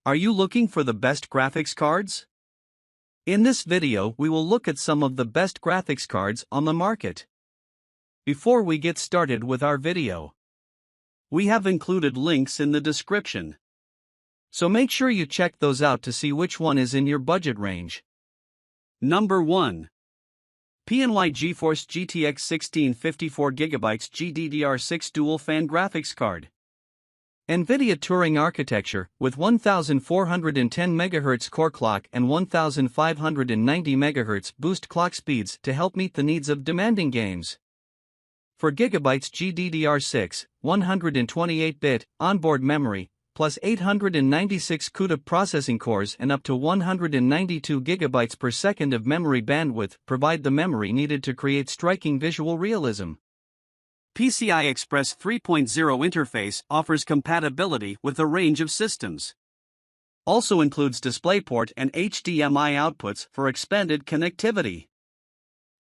Are you looking for the best graphics cards? In this video, we will look at some of the best graphics cards on the market. Before we get started with our video, we have included links in the description, so make sure you check those out to see which one is in your budget range. Number 1. PNY GeForce GTX 1650 4GB GDDR6 Dual Fan Graphics Card. NVIDIA Turing architecture, with 1410 MHz core clock and 1590 MHz boost clock speeds to help meet the needs of demanding games. 4GB GDDR6, 128-bit onboard memory, plus 896 CUDA processing cores and up to 192 GB per second of memory bandwidth provide the memory needed to create striking visual realism. PCI Express 3.0 interface offers compatibility with a range of systems. Also includes DisplayPort and HDMI outputs for expanded connectivity.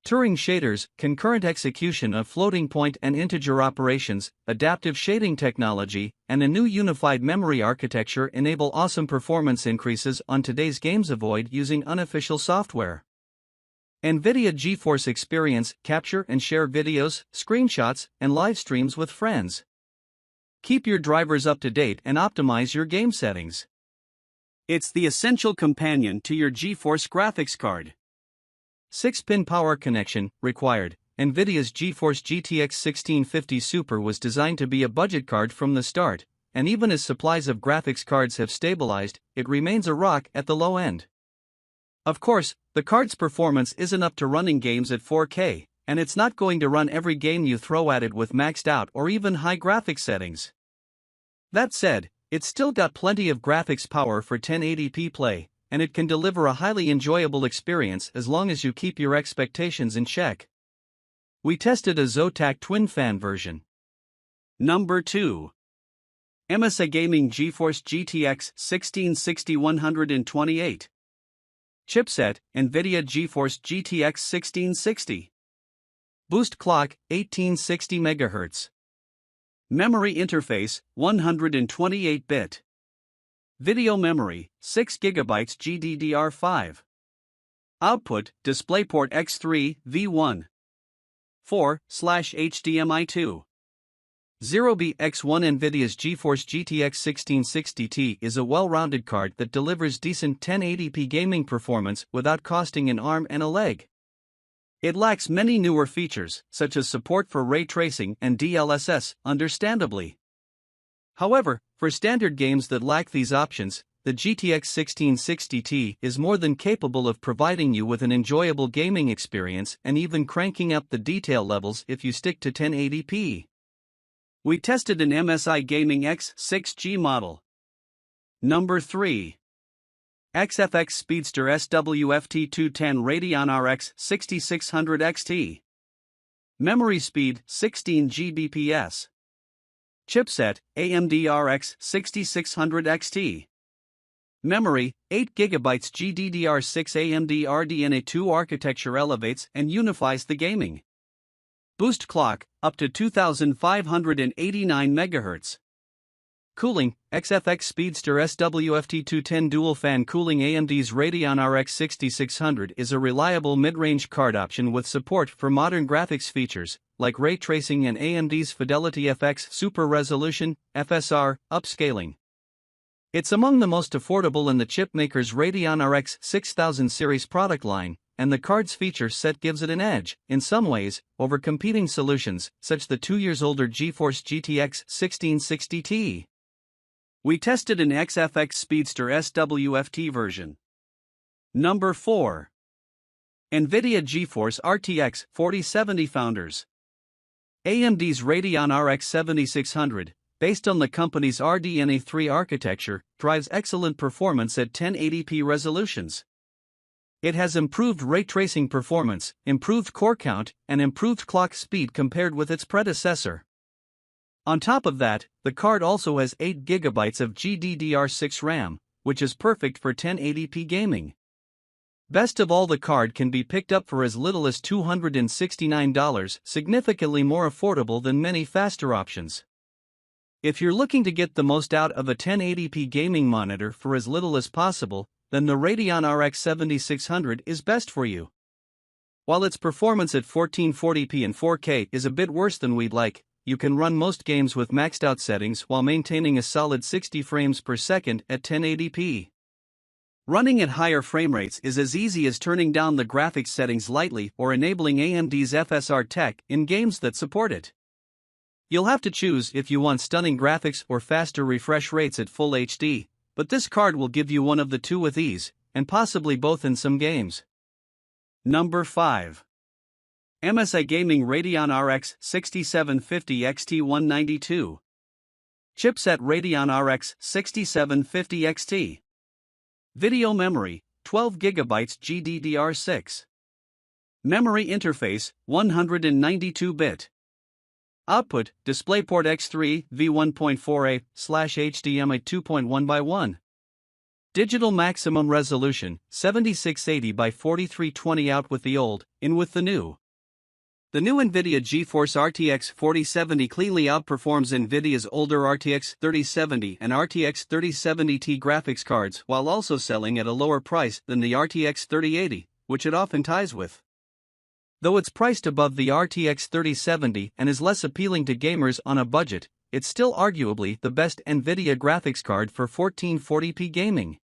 Turing shaders, concurrent execution of floating point and integer operations, adaptive shading technology, and a new unified memory architecture enable awesome performance increases on today's games. Avoid using unofficial software. NVIDIA GeForce Experience, capture and share videos, screenshots, and live streams with friends. Keep your drivers up to date and optimize your game settings. It's the essential companion to your GeForce graphics card. 6-pin power connection required. NVIDIA's GeForce GTX 1650 Super was designed to be a budget card from the start, and even as supplies of graphics cards have stabilized, it remains a rock at the low end. Of course, the card's performance isn't up to running games at 4K, and it's not going to run every game you throw at it with maxed out or even high graphics settings. That said, it's still got plenty of graphics power for 1080p play, and it can deliver a highly enjoyable experience as long as you keep your expectations in check. We tested a Zotac twin fan version. Number 2. MSI Gaming GeForce GTX 1660 128. Chipset, NVIDIA GeForce GTX 1660. Boost clock, 1860 MHz. Memory interface, 128-bit. Video memory, 6GB GDDR5. Output, DisplayPort X3, V1. 4/HDMI 2. 0BX1 NVIDIA's GeForce GTX 1660T is a well-rounded card that delivers decent 1080p gaming performance without costing an arm and a leg. It lacks many newer features, such as support for ray tracing and DLSS, understandably. However, for standard games that lack these options, the GTX 1660T is more than capable of providing you with an enjoyable gaming experience and even cranking up the detail levels if you stick to 1080p. We tested an MSI Gaming X6G model. Number 3. XFX Speedster SWFT 210 Radeon RX 6600 XT. Memory speed, 16 Gbps. Chipset, AMD RX 6600 XT. Memory, 8GB GDDR6 AMD RDNA2 architecture elevates and unifies the gaming. Boost clock, up to 2589 MHz. Cooling, XFX Speedster SWFT 210 Dual Fan Cooling. AMD's Radeon RX 6600 is a reliable mid-range card option with support for modern graphics features, like ray tracing and AMD's Fidelity FX Super Resolution, FSR, upscaling. It's among the most affordable in the chipmaker's Radeon RX 6000 series product line, and the card's feature set gives it an edge, in some ways, over competing solutions, such the 2-year-older GeForce GTX 1660Ti. We tested an XFX Speedster SWFT version. Number 4. NVIDIA GeForce RTX 4070 Founders. AMD's Radeon RX 7600, based on the company's RDNA3 architecture, drives excellent performance at 1080p resolutions. It has improved ray tracing performance, improved core count, and improved clock speed compared with its predecessor. On top of that, the card also has 8GB of GDDR6 RAM, which is perfect for 1080p gaming. Best of all, the card can be picked up for as little as $269, significantly more affordable than many faster options. If you're looking to get the most out of a 1080p gaming monitor for as little as possible, then the Radeon RX 7600 is best for you. While its performance at 1440p and 4K is a bit worse than we'd like, you can run most games with maxed out settings while maintaining a solid 60 frames per second at 1080p. Running at higher frame rates is as easy as turning down the graphics settings lightly or enabling AMD's FSR tech in games that support it. You'll have to choose if you want stunning graphics or faster refresh rates at Full HD, but this card will give you one of the two with ease, and possibly both in some games. Number 5. MSI Gaming Radeon RX 6750 XT 192. Chipset Radeon RX 6750 XT. Video memory, 12GB GDDR6. Memory interface, 192-bit. Output, DisplayPort X3 V1.4a/HDMI 2.1x1. Digital maximum resolution, 7680 by 4320 out with the old, in with the new. The new NVIDIA GeForce RTX 4070 cleanly outperforms NVIDIA's older RTX 3070 and RTX 3070 Ti graphics cards while also selling at a lower price than the RTX 3080, which it often ties with. Though it's priced above the RTX 3070 and is less appealing to gamers on a budget, it's still arguably the best NVIDIA graphics card for 1440p gaming.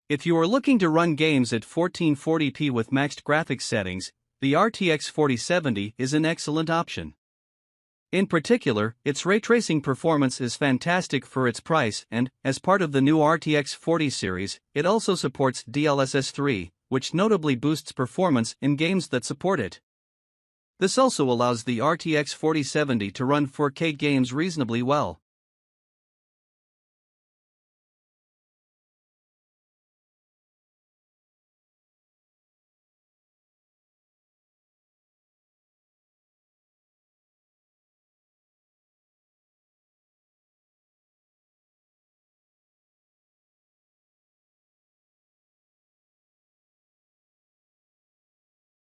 If you are looking to run games at 1440p with maxed graphics settings, the RTX 4070 is an excellent option. In particular, its ray tracing performance is fantastic for its price and, as part of the new RTX 40 series, it also supports DLSS 3, which notably boosts performance in games that support it. This also allows the RTX 4070 to run 4K games reasonably well.